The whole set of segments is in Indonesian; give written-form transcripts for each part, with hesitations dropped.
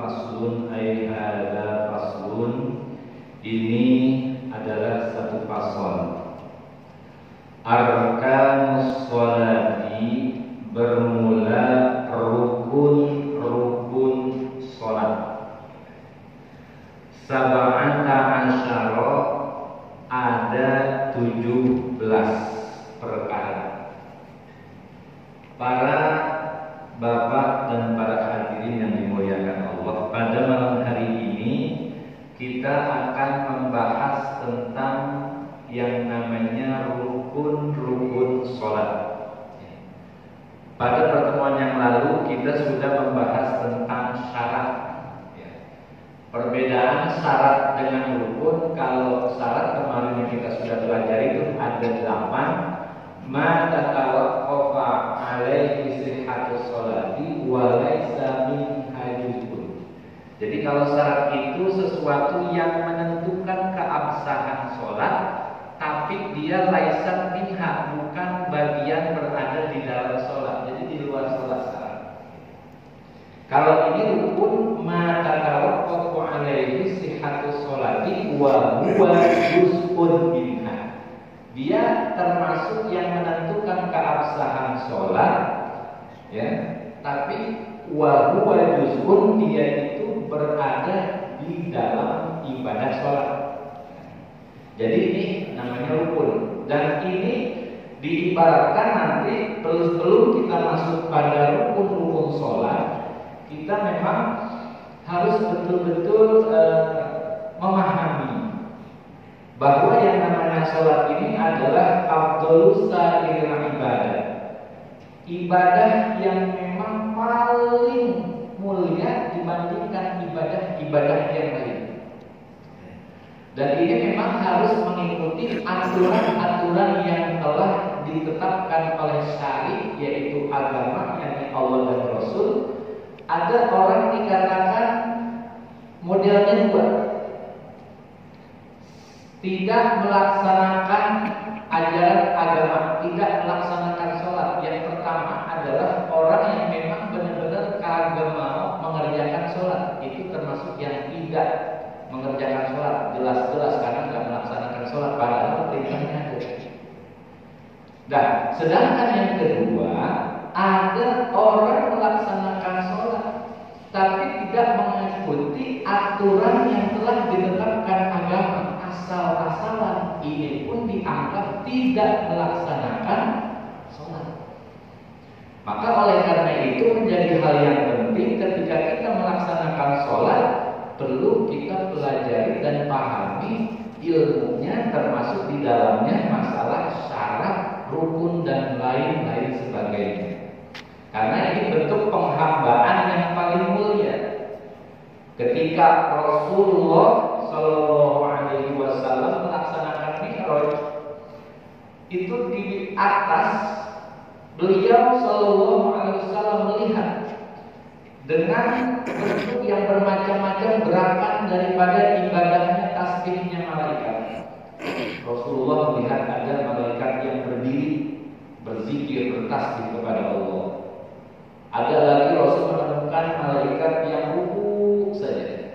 faslun ay hadza faslun. Ini adalah satu fasal. Arkanus sholati, bermula rukun-rukun sholat. Sab'ata asyara, ada 17 perkara. Para bapak dan para hadirin yang dimuliakan Allah, pada malam hari ini kita akan membahas tentang yang namanya rukun-rukun sholat. Pada pertemuan yang lalu kita sudah membahas tentang syarat. Perbedaan syarat dengan rukun, kalau syarat kemarin yang kita sudah pelajari itu ada 8. Ma tatawaqqafa alaihi sihhatus sholati wa laisa min hajjun. Jadi kalau syarat itu sesuatu yang menentukan keabsahan sholat, tapi dia laisa minha, bukan bagian berada di dalam sholat, jadi di luar sholat syarat. Kalau ini rukun, ma tatawaqqafu alaihi sihhatus sholati wa huwa juz'un minha. Dia termasuk yang menentukan keabsahan sholat, ya. Tapi wa huwa juz'un, dia itu berada di dalam ibadah sholat. Jadi ini namanya rukun. Dan ini diibaratkan nanti sebelum kita masuk pada rukun-rukun sholat, kita memang harus betul-betul memahami bahwa yang namanya sholat ini adalah afdhalus sa'iril ibadah. Ibadah yang memang paling mulia dibandingkan ibadah-ibadah yang lain. Dan ini memang harus mengikuti aturan-aturan yang telah ditetapkan oleh syari, yaitu agama, yakni Allah dan Rasul. Ada orang dikatakan modelnya dua, tidak melaksanakan ajaran agama, tidak melaksanakan sholat. Yang pertama adalah orang yang memang benar-benar kagak mau mengerjakan sholat. Itu termasuk yang tidak mengerjakan sholat, jelas-jelas karena tidak melaksanakan sholat, padahal perintahnya ada. Nah, sedangkan yang kedua, ada orang melaksanakan sholat tapi tidak mengikuti aturan yang telah ditetapkan agama, asal-asalan. Ini pun dianggap tidak melaksanakan sholat. Maka oleh karena itu menjadi hal yang penting ketika kita melaksanakan sholat, perlu kita pelajari dan pahami ilmunya, termasuk di dalamnya masalah syarat, rukun dan lain-lain sebagainya. Karena ini bentuk penghambaan yang paling mulia. Ketika Rasulullah Shallallahu Alaihi Wasallam melaksanakan Mi'raj, itu di atas beliau Shallallahu Alaihi Wasallam melihat dengan bentuk yang bermacam-macam gerakan daripada ibadahnya, tasbihnya malaikat. Rasulullah melihat ada malaikat yang berdiri berzikir, bertasbih kepada Allah. Ada lagi Rasul menemukan malaikat yang ruku saja,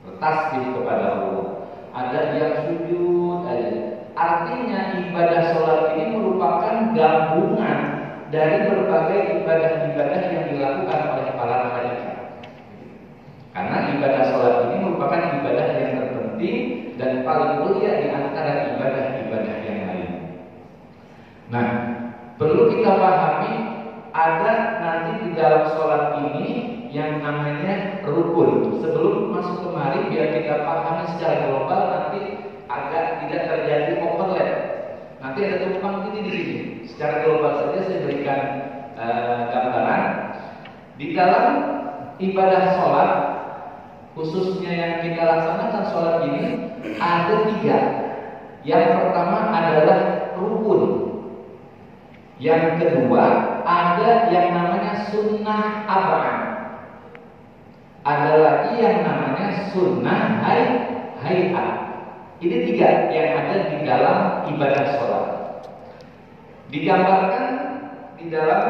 bertasbih kepada Allah. Ada yang sujud aja. Artinya ibadah sholat ini merupakan gabungan dari berbagai ibadah-ibadah yang dilakukan oleh para malaikat. Karena ibadah sholat ini merupakan ibadah yang terpenting dan paling mulia di antara ibadah-ibadah yang lain. Nah, perlu kita pahami ada nanti di dalam sholat ini yang namanya rukun. Sebelum masuk kemari, biar kita pahami secara global, nanti agak tidak terjadi overlap. Nanti ada tumpang tindih di sini. Secara global saja saya berikan gambaran. Di dalam ibadah sholat, khususnya yang kita laksanakan sholat ini, ada 3. Yang pertama adalah rukun. Yang kedua ada yang namanya sunnah arba'ah. Ada lagi yang namanya sunnah hayat. Ini 3 yang ada di dalam ibadah sholat. Digambarkan di dalam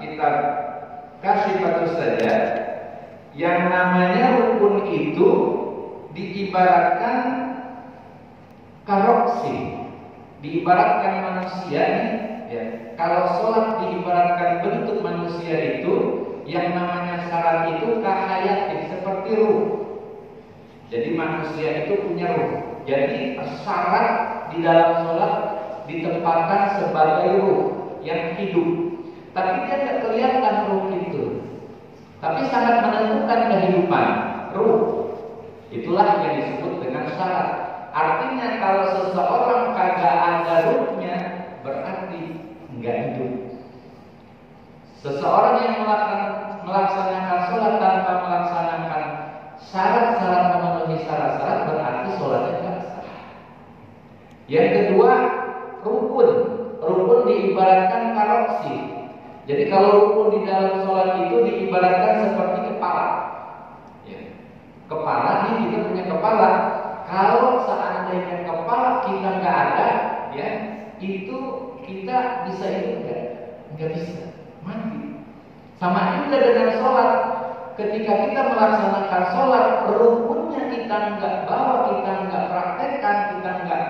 kitab Kasyifatus Sajad yang namanya itu diibaratkan karoksi, diibaratkan manusia nih, ya. Kalau sholat diibaratkan bentuk manusia itu, yang namanya syarat itu kahayatin, seperti ruh. Jadi manusia itu punya ruh. Jadi syarat di dalam sholat ditempatkan sebagai ruh yang hidup. Tapi dia tidak kelihatan ruh itu. Tapi sangat menentukan kehidupan ruh. Itulah yang disebut dengan syarat. Artinya kalau seseorang kagak ada ruhnya, berarti enggak hidup. Seseorang yang melaksanakan sholat tanpa melaksanakan syarat-syarat, memenuhi syarat-syarat, berarti sholatnya tidak sah. Yang kedua, rukun. Rukun diibaratkan karoksi. Jadi kalau rukun di dalam sholat itu diibaratkan seperti kepala. Ya. Kepala ini kita punya kepala. Kalau seandainya kepala kita nggak ada, ya, itu kita bisa hidup nggak bisa, mati. Sama juga dengan sholat. Ketika kita melaksanakan sholat, rukunnya kita nggak bawa, kita nggak praktekkan, kita nggak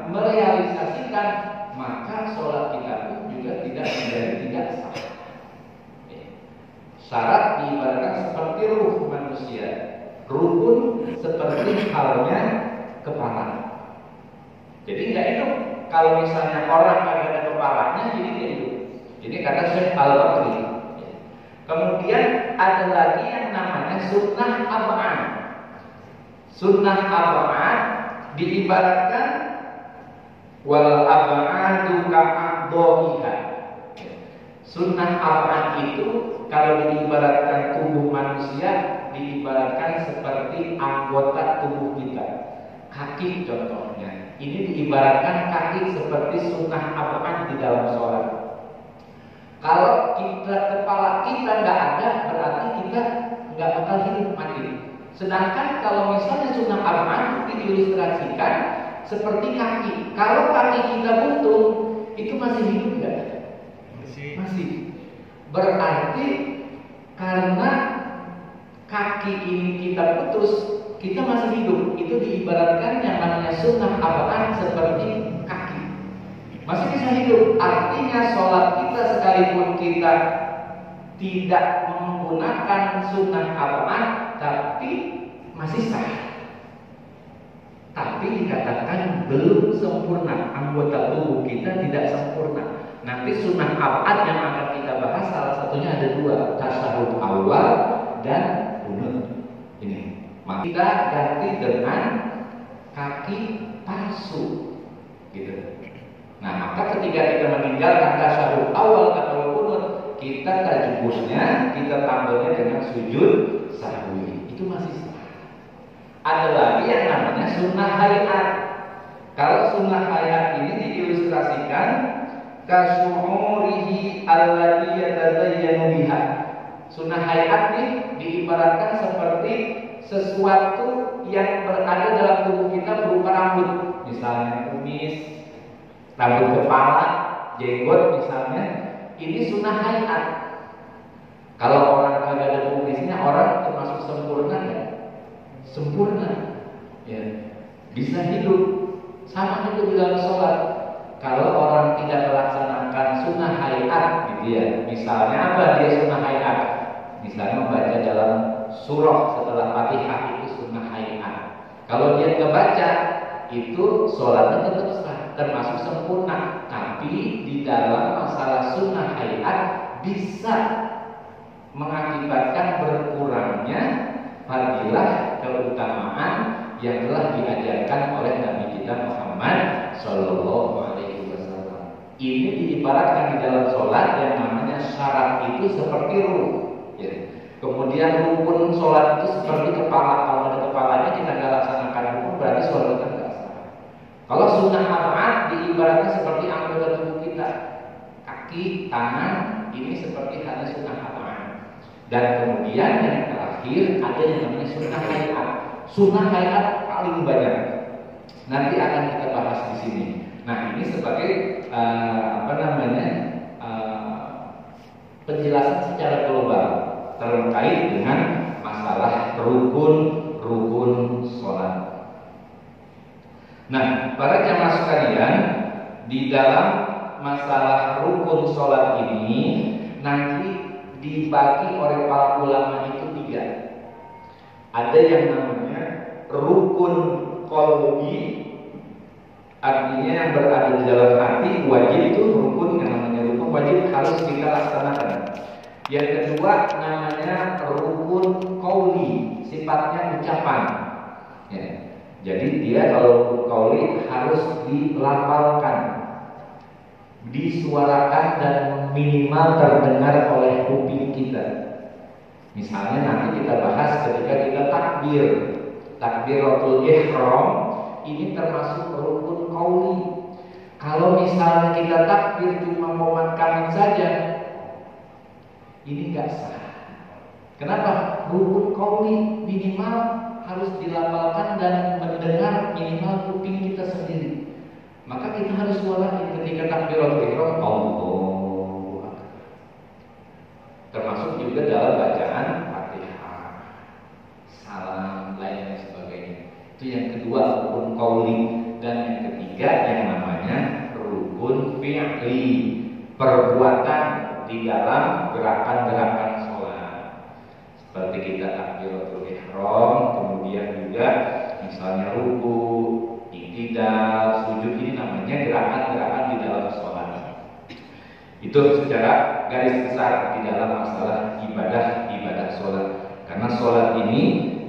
merealisasikan, maka sholat kita pun juga tidak sah. Syarat diibaratkan seperti ruh manusia, rukun seperti halnya kepala. Jadi nggak hidup. Kalau misalnya orang nggak ada kepalanya, jadi dia hidup. Ini kata Syekh Al-Bakri. Kemudian ada lagi yang namanya sunnah ab'ad. Sunnah ab'ad diibaratkan wal ab'adu ka'adhohiha. Sunnah ab'ad itu kalau diibaratkan tubuh manusia, diibaratkan seperti anggota tubuh kita. Kaki contohnya. Ini diibaratkan kaki seperti sunnah ab'ad di dalam sholat. Kalau kepala kita nggak ada, berarti kita nggak bakal hidup, mati. Sedangkan kalau misalnya sunnah ab'ad diilustrasikan seperti kaki. Kalau kaki kita buntung, itu masih hidup nggak? Masih. Berarti karena kaki ini kita putus, kita masih hidup. Itu diibaratkan yang namanya sunnah ab'ad seperti kaki. Masih bisa hidup. Artinya sholat kita sekalipun kita tidak menggunakan sunnah ab'ad, tapi masih sah. Tapi dikatakan belum sempurna. Anggota tubuh kita tidak sempurna. Nanti sunnah ab'ad yang akan kita bahas salah satunya ada dua, tasyahud awal dan qunut. Ini. Maka kita ganti dengan kaki palsu, gitu. Nah, maka ketika kita meninggalkan tasyahud awal atau qunut, kita tajbusnya, kita tambahnya dengan sujud sahwi. Itu masih sah. Ada lagi yang namanya sunnah hayat. Kalau sunnah hayat ini diilustrasikan kasyu'urihi alladhi yatazayyanu biha. Sunnah hayat ini diibaratkan seperti sesuatu yang berada dalam tubuh kita berupa rambut, misalnya kumis, rambut kepala, jenggot misalnya. Ini sunnah hayat. Kalau orang kagak ada kumisnya, orang termasuk sempurna ya? Sempurna, ya, bisa hidup. Sama itu di dalam sholat. Kalau orang tidak melaksanakan sunnah hayat, gitu ya. Misalnya apa dia sunnah hayat? Misalnya membaca dalam surah setelah Fatihah, itu sunnah hayat. Kalau dia nggak baca, itu sholatnya tetap sah, termasuk sempurna. Tapi di dalam masalah sunnah hayat bisa mengakibatkan berkurangnya fadilah keutamaan yang telah diajarkan oleh Nabi kita Muhammad Sallallahu Alaihi Wasallam. Ini diibaratkan di dalam sholat yang namanya syarat itu seperti ruh. Ya. Kemudian rukun sholat itu seperti kepala. Kalau ada kepalanya kita nggak laksanakan rukun, berarti sholat kita nggak sah. Kalau sunnah ab'ad diibaratkan seperti anggota tubuh kita, kaki, tangan, ini seperti hanya sunnah ab'ad. Dan kemudian yang terakhir ada yang namanya sunnah hayat. Sunnah hayat paling banyak. Nanti akan kita bahas di sini. Nah, ini sebagai penjelasan secara global terkait dengan masalah rukun sholat. Nah, para jamaah sekalian, di dalam masalah rukun sholat ini nanti dibagi oleh para ulama itu 3. Ada yang namanya rukun qalbi, artinya yang berada di dalam hati, wajib itu rukun, yang namanya rukun wajib harus kita laksanakan. Yang kedua namanya rukun qauli, sifatnya ucapan. Ya. Jadi dia kalau rukun qauli harus dilafalkan, disuarakan dan minimal terdengar oleh kuping kita. Misalnya nanti kita bahas ketika kita takbir, takbiratul ihram ini termasuk rukun qauli. Kalau misalnya kita takbir cuma memakamkan saja, ini enggak sah. Kenapa? Rukun qauli minimal harus dilafalkan dan mendengar minimal kuping kita sendiri. Maka kita harus suarakan ketika takbiratul ihram, Allahu Akbar. Termasuk juga dalam bacaan Fatihah, salam, lain sebagainya. Itu yang kedua rukun qauli. Dan yang ketiga yang namanya rukun fi'li, perbuatan di dalam gerakan-gerakan sholat. Seperti kita takbiratul ihram, kemudian juga misalnya ruku, i'tidal, sujud, ini namanya gerakan-gerakan di dalam sholat. Itu secara garis besar di dalam masalah ibadah sholat. Karena sholat ini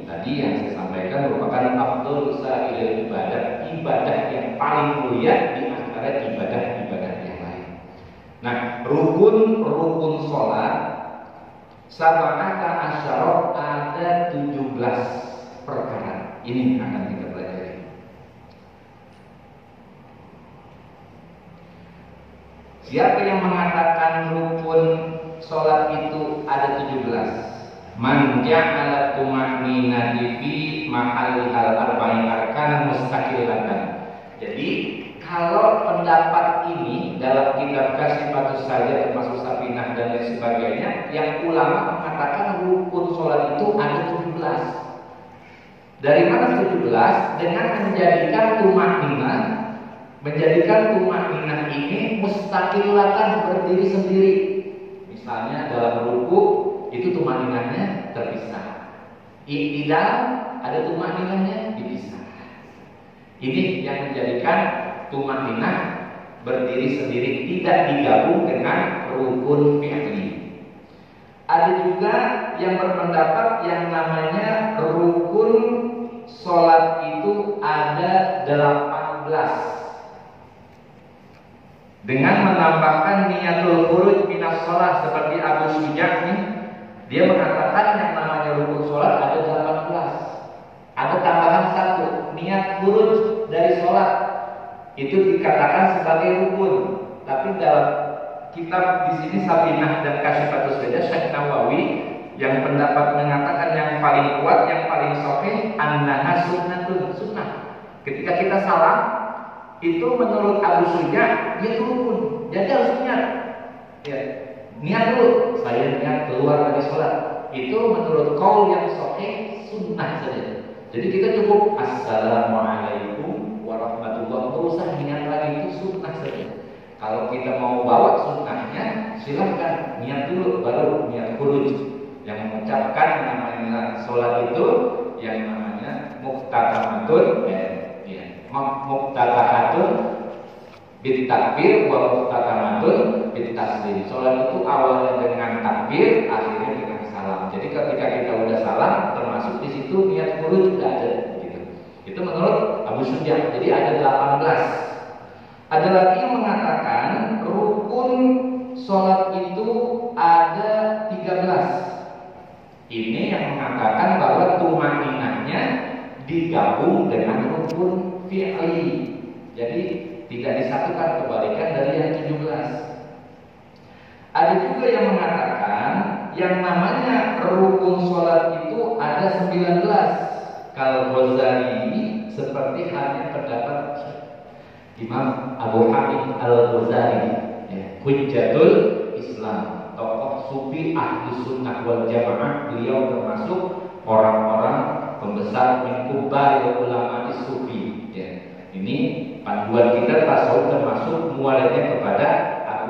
tadi yang saya sampaikan merupakan afdhal sa'iril ibadah yang paling mulia di antara ibadah-ibadah yang lain. Nah, rukun sholat sab'ata asyara, ada 17 perkara. Ini akan kita pelajari. Siapa yang mengatakan rukun sholat itu ada 17? Man ja'ala tuma'ninati fi mahallihal arba'in arkan mustaqillatan. Jadi kalau pendapat ini dalam kitab Kasifatus saja termasuk Safinah dan lain sebagainya, yang ulama mengatakan rukun sholat itu ada 17. Dari mana 17? Dengan menjadikan tuma'ninah ini mustaqillatan, berdiri sendiri. Misalnya dalam ruku itu tuma'ninahnya terpisah. I'tidal ada tuma'ninahnya dipisah. Ini yang menjadikan tuma'ninah berdiri sendiri, tidak digabung dengan rukun fi'li. Ada juga yang berpendapat yang namanya rukun sholat itu ada 18. Dengan menambahkan niatul khuruj minas sholat, seperti Abu Syuja' nih, dia mengatakan yang namanya rukun sholat ada 18. Ada tambahan 1, niat khuruj dari sholat itu dikatakan sebagai rukun. Tapi dalam kitab di sini Safinah dan Kasifatus saja, Syekh Nawawi yang pendapat mengatakan yang paling kuat, yang paling sahih, annaha sunnatun, sunnah. Ketika kita salam itu menurut Abu Syuja' dia rukun, jadi harus niat. Ya, niat dulu, saya niat keluar dari sholat. Itu menurut qaul yang sahih sunnah saja. Jadi kita cukup assalamualaikum warahmatullahi, nggak usah niat lagi, itu sunnah saja. Kalau kita mau bawa sunnahnya, silahkan niat dulu, baru niat khuruj. Yang mengucapkan namanya sholat itu yang namanya muqtatamatun, muqtatahatun bit takbir wa muqtatamatun bit taslim. Sholat itu awalnya dengan takbir, akhirnya dengan salam. Jadi ketika kita udah salam, termasuk di situ niat khuruj sudah ada. Gitu. Itu menurut Abu Syuja'. Jadi ada 18. Ada lagi yang mengatakan rukun sholat itu ada 13. Ini yang mengatakan bahwa tuma'ninahnya digabung dengan rukun fi'li. Jadi tidak disatukan, kebalikan dari yang 17. Ada juga yang mengatakan yang namanya rukun sholat itu ada 19. Kal-Ghazali, seperti halnya pendapat Imam Abu Hamid Al-Ghazali, Hujjatul Islam, tokoh sufi ahli sunnah wal jamaah. Beliau termasuk orang-orang besar min kubar ulama sufi. Ya. Ini panduan kita tasawuf termasuk muaridnya kepada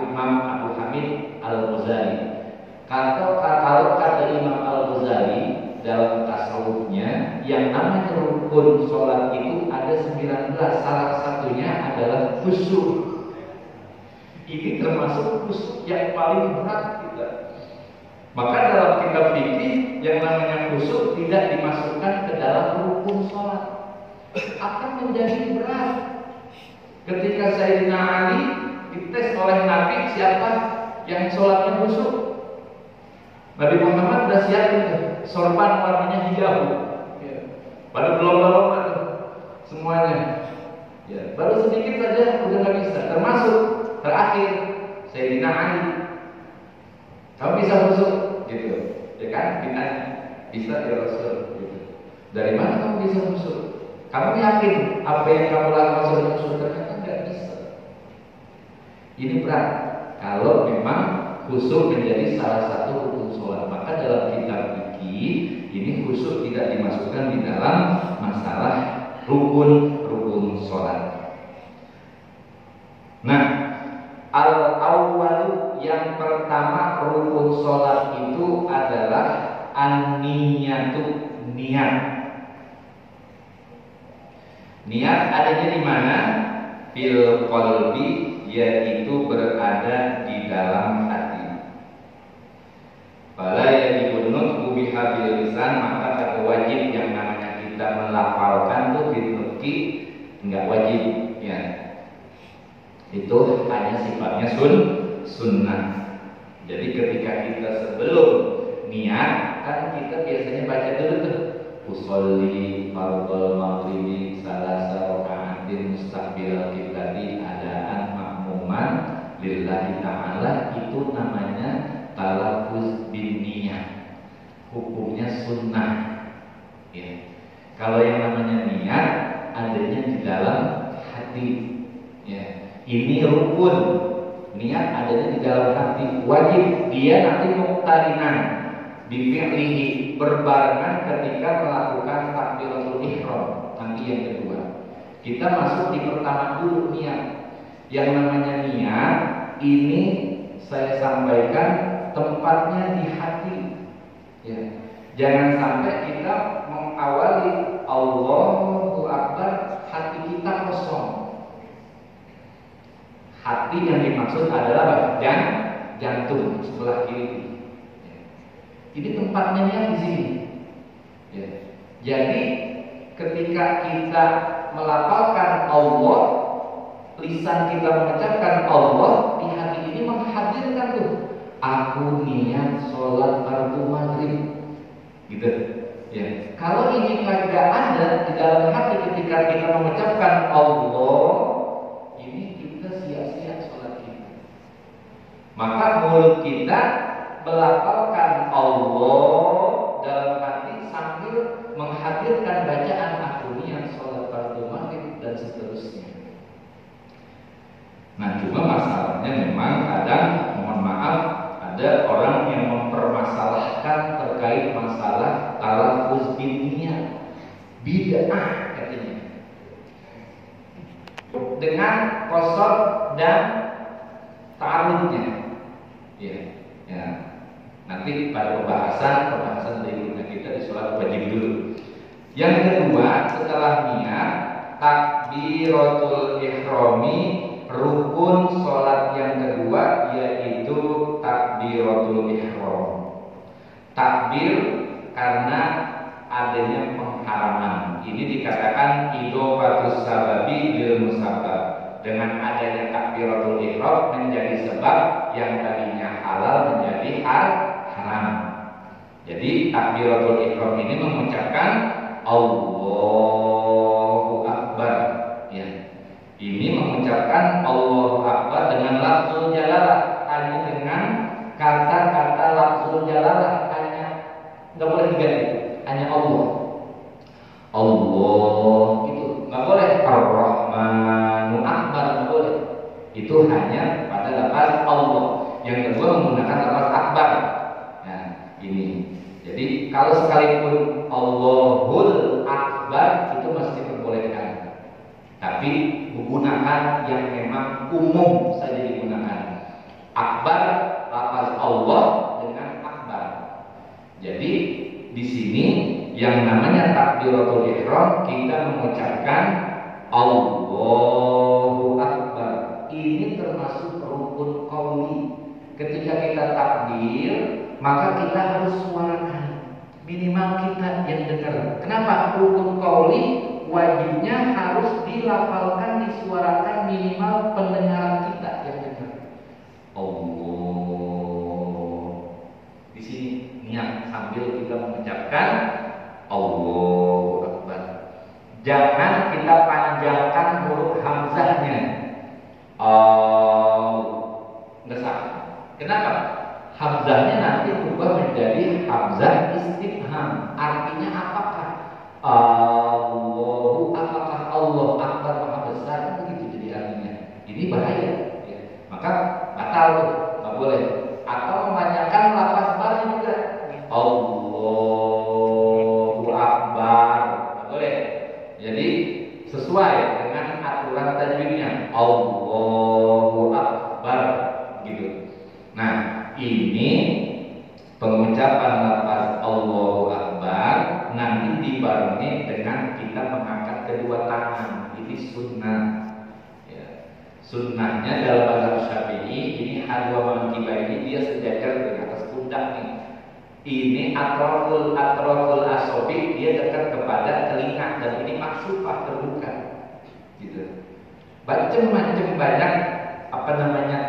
Imam Abu Hamid Al-Ghazali. Kalau kata Imam Al-Ghazali dalam tasawufnya, yang namanya rukun sholat itu ada 19. Salah satunya adalah khusyuk. Ini termasuk khusyuk yang paling berat kita. Maka dalam kitab fikih yang namanya khusyuk tidak dimasukkan ke dalam rukun sholat, akan menjadi berat. Ketika Sayyidina Ali dites oleh Nabi, siapa yang sholatnya khusyuk? Nabi Muhammad sudah siapin sorban warnanya hijau, pada berlomba-lomba semuanya. Ya, baru sedikit saja udah nggak bisa. Termasuk terakhir Sayyidina Ali, kamu bisa khusyuk, gitu, ya kan? Ditanya, bisa ya Rasul, gitu. Dari mana kamu bisa khusyuk? Kamu yakin apa yang kamu lakukan sudah khusyuk? Ternyata nggak bisa. Ini berat kalau memang khusyuk menjadi salah satu rukun sholat. Maka dalam kitab fikih ini khusyuk tidak dimasukkan di dalam masalah rukun sholat. Nah, al-awwalu yang pertama rukun sholat itu adalah an-niyatu, niat. Niat adanya di mana? Fil qalbi, yaitu berada di dalam hati. Fala yajibun nutqu biha bil lisan, maka kata wajib yang namanya kita melafalkan tuh binutki enggak wajib, ya. Itu hanya sifatnya sunnah. Jadi ketika kita sebelum niat, kan kita biasanya baca dulu tuh usolli fardhal maghribi salasa raka'atin mustaqbilal qiblati adaan makmuman lillahi ta'ala. Itu namanya talaffuz bin niyah, hukumnya sunnah, ya. Kalau yang namanya niat adanya di dalam hati, ya. Ini rukun, niat adanya di dalam hati, wajib. Dia nanti muqtarinan bifi'lihi, berbarengan ketika melakukan takbiratul ihram. Nanti yang kedua, kita masuk di pertama dulu, niat. Yang namanya niat ini saya sampaikan tempatnya di hati, ya. Jangan sampai kita mengawali Allahu Akbar hati kita kosong. Hati yang dimaksud adalah jantung sebelah kiri. Ini tempatnya niat di sini. Ya. Jadi ketika kita melafalkan Allah, lisan kita mengucapkan Allah, di hati ini menghadirkan tuh, aku niat sholat fardu maghrib, gitu. Ya. Kalau ini kagak ada di dalam hati ketika kita mengucapkan Allah, ini kita sia-sia sholat kita. Maka mulut kita melafalkan Allah dalam hati sambil menghadirkan bacaan aku niat sholat fardu maghrib dan seterusnya. Nah, cuma masalahnya memang kadang, mohon maaf, ada orang yang mempermasalahkan terkait masalah talaffuz bin niyah, bid'ah katanya, dengan qasad dan ta'arudnya, ya. Nanti pada pembahasan berikutnya kita di sholat wajib dulu. Yang kedua setelah niat, takbiratul ihrami, rukun sholat yang kedua yaitu takbiratul ihram. Takbir karena adanya pengharaman. Ini dikatakan idhofatus sababi lil musabbab. Dengan adanya takbiratul ihram menjadi sebab yang tadinya halal menjadi haram. Jadi takbiratul ihram ini mengucapkan Allahu Akbar, ya. Ini mengucapkan Allahu Akbar dengan lafzul jalalah, hanya dengan kata-kata lafzul jalalah, hanya nggak boleh diganti, hanya Allah. Allah itu nggak boleh Ar-Rahmanu Akbar, nggak boleh. Itu hanya pada lafaz Allah. Yang kedua menggunakan lafaz akbar. Nah, ini. Jadi kalau sekalipun Allahul Akbar tapi menggunakan yang memang umum saja digunakan. Akbar, lafaz Allah dengan akbar. Jadi di sini yang namanya takbiratul ihram kita mengucapkan Allahu Akbar. Ini termasuk rukun qauli. Ketika kita takbir, maka kita harus suarakan. Minimal kita yang dengar. Kenapa? Rukun qauli wajibnya harus dilafalkan, disuarakan, minimal pendengaran kita yang dengar. Allah. Di sini niat sambil kita mengucapkan Allahu Akbar. Jangan kita panjangkan huruf hamzahnya. Nggak sah. Kenapa? Hamzahnya nanti berubah menjadi hamzah istifham. Artinya apakah? Allahu, apakah Allah akbar maha besar? Begitu jadi artinya. Ini bahaya. Ya. Maka batal tuh, nggak boleh. Atau memanjangkan lafaz bar juga. Allahu akbar, nggak boleh. Jadi sesuai dengan aturan tajwidnya. Allahu akbar, gitu. Nah, ini pengucapan lafaz Allahu Akbar nanti dibarengi dengan kita mengangkat kedua tangan. Ini sunnah. Ya. Sunnahnya dalam mazhab Syafi'i ini hadwa mankiba ini dia sejajar dengan atas pundak nih. Ini atroful asobi dia dekat kepada telinga dan ini maksufah terbuka. Gitu. Macam-macam banyak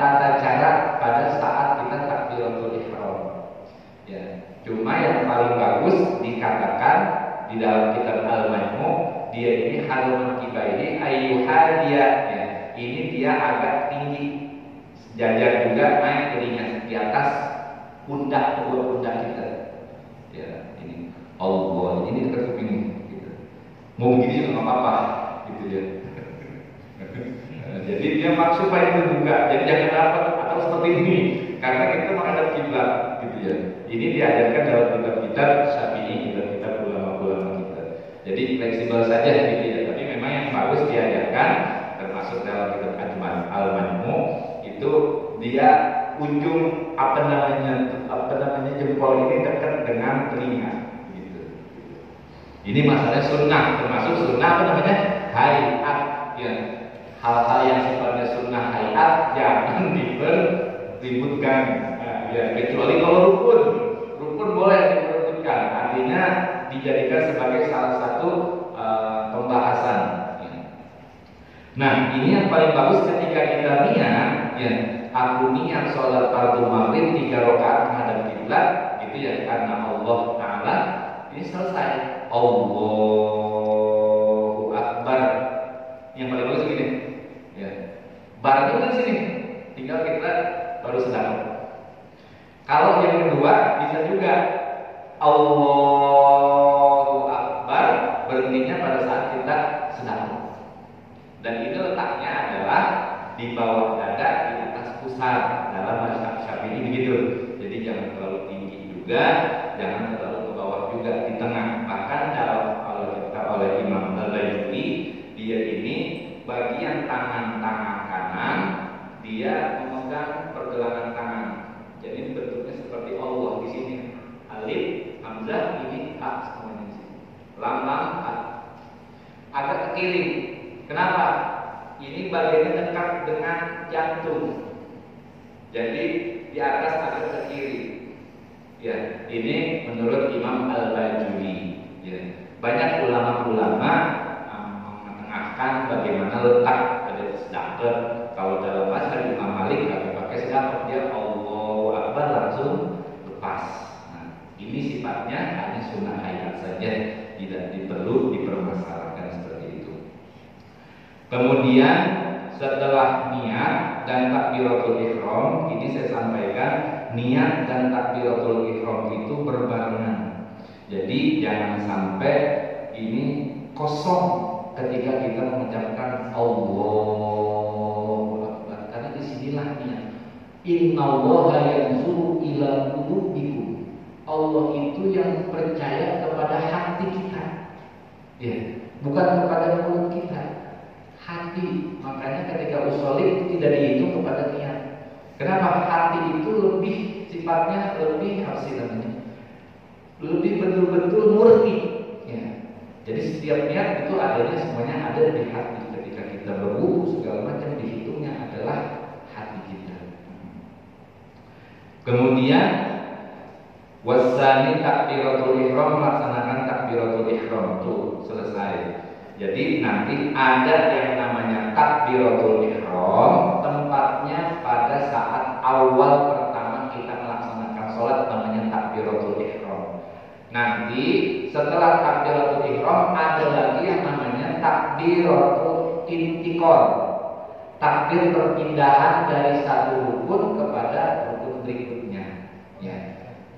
tata cara pada saat kita takbiratul ihram. Ya, cuma yang paling bagus dikatakan di dalam kitab Al-Majmu' dia ini haluman kibaini ayyuhadiya. Ya, ini dia agak tinggi, sejajar juga naik telinga di atas pundak kedua pundak kita. Ya, ini Allah ini dekat kuping gitu. Mau begini nggak apa-apa gitu ya. Jadi dia maksud itu juga. Jadi jangan dapat atau seperti ini karena kita menghadap kiblat gitu ya. Ini diajarkan dalam kitab-kitab Syafi'i, kitab ulama-ulama kita. Jadi fleksibel saja gitu ya. Tapi memang yang bagus diajarkan termasuk dalam kitab Al-Majmu' itu dia ujung jempol ini dekat dengan telinga gitu. Ini masalah sunnah, termasuk sunnah hayat ya. Hal-hal yang sifatnya sunnah hayat jangan dipeributkan. Nah, ya, kecuali kalau rukun boleh dipeributkan. Artinya dijadikan sebagai salah satu pembahasan. Ya. Nah, ini yang paling bagus ketika kita niat, ya, aku niat sholat fardu maghrib 3 rakaat menghadap kiblat, gitu ya, karena Allah Taala. Ini selesai. Allahu Akbar. Yang paling bagus begini. Ya. Bar itu kan sini. Tinggal kita baru sedang. Kalau yang kedua bisa juga Allahu Akbar berhentinya pada saat kita sedang. Dan itu letaknya adalah di bawah dada di atas pusar dalam mazhab Syafi'i begitu. Jadi jangan terlalu tinggi juga, jangan terlalu ke bawah juga, di tengah. Bahkan oleh Imam Al-Baihaqi dia ini bagian tangan kanan dia memegang pergelangan tangan. Jadi bentuknya seperti Allah di sini. Alif, hamzah, ini a semuanya di sini. Lam a. Agak ke kiri. Kenapa? Ini bagiannya dekat dengan jantung. Jadi di atas agak ke kiri. Ya, ini menurut Imam Al-Bajuri. Ya. Banyak ulama-ulama mengetengahkan bagaimana letak pada sedekah. Kalau dalam mazhab Imam Malik kami pakai sedekah dia Allahu Akbar langsung lepas. Nah, ini sifatnya hanya sunnah hayat saja, tidak perlu dipermasalahkan seperti itu. Kemudian setelah niat dan takbiratul ihram, ini saya sampaikan niat dan takbiratul ihram itu berbarengan. Jadi jangan sampai ini kosong ketika kita mengucapkan Allahu Akbar. Karena disinilah niat. Innallaha yanzuru ila qulubikum. Allah itu yang percaya kepada hati kita. Ya, bukan kepada mulut kita. hati. Makanya ketika usolli tidak dihitung kepada niat. Kenapa? Hati itu lebih sifatnya lebih apa sih namanya? Lebih betul-betul murni. Ya. Jadi setiap niat itu adanya semuanya ada di hati. Ketika kita berwudu segala macam dihitungnya adalah hati kita. Kemudian wasani takbiratul ihram, melaksanakan takbiratul ihram itu selesai. Jadi nanti ada yang namanya takbiratul ihram, tempatnya pada saat awal pertama kita melaksanakan sholat namanya takbiratul ihram. Nanti setelah takbiratul ihram ada lagi yang namanya takbiratul intiqal, takbir perpindahan dari satu rukun kepada rukun berikutnya. Ya.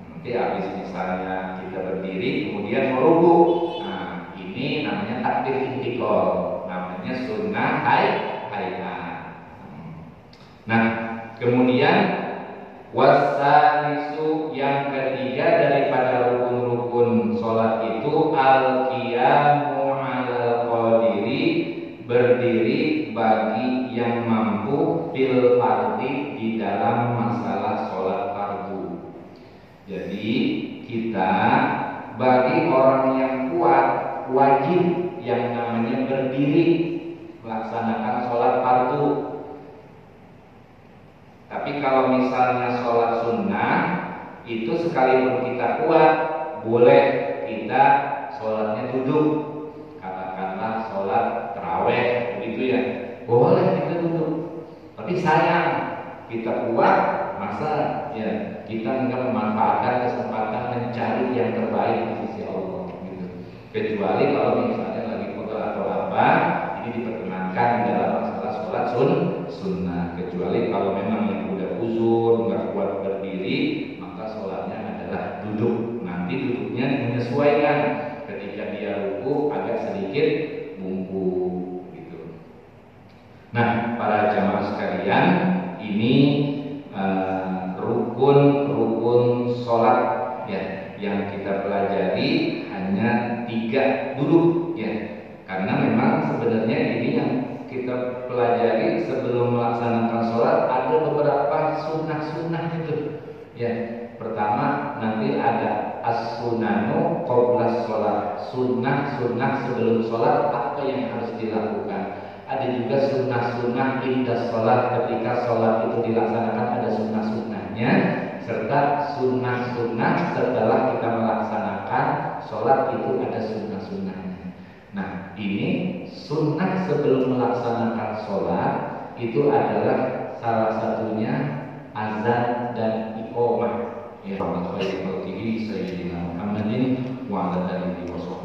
Nanti habis misalnya kita berdiri kemudian merukuk. Nah, ini namanya takbir intiqal, namanya sunnah hayat. Nah, kemudian wasalisu, yang ketiga daripada rukun-rukun sholat itu al-qiyamu 'alal qadiri, berdiri bagi yang mampu fil fardhi, di dalam masalah sholat fardu. Jadi kita bagi orang yang kuat wajib yang namanya berdiri melaksanakan sholat fardu. Tapi kalau misalnya sholat sunnah itu sekalipun kita kuat, boleh kita sholatnya duduk. Katakanlah sholat taraweh begitu ya, boleh kita duduk. Tapi sayang kita kuat, masa ya kita enggak memanfaatkan kesempatan mencari yang terbaik di sisi Allah gitu. Kecuali kalau misalnya lagi kotor atau apa, ini diperkenankan di dalam masalah sholat sunnah. Kecuali kalau memang yang udah uzur, nggak kuat berdiri, maka sholatnya adalah duduk. Nanti duduknya menyesuaikan, ketika dia ruku agak sedikit bungkuk gitu. Nah, para jamaah sekalian, ini rukun sholat ya yang kita pelajari hanya 3 duduk ya, karena memang sebenarnya ini yang kita pelajari sebelum melaksanakan sholat ada beberapa sunnah itu ya. Pertama nanti ada as-sunanu qabla sholat, sunnah sebelum sholat apa yang harus dilakukan. Ada juga sunnah inda sholat, ketika sholat itu dilaksanakan ada sunnah-sunnahnya, serta sunnah setelah kita melaksanakan sholat itu ada sunnah-sunnahnya. Nah, ini sunnah sebelum melaksanakan sholat itu adalah salah satunya azan dan iqamah. Ya, Muhammadin wa ala alihi wa sahbihi.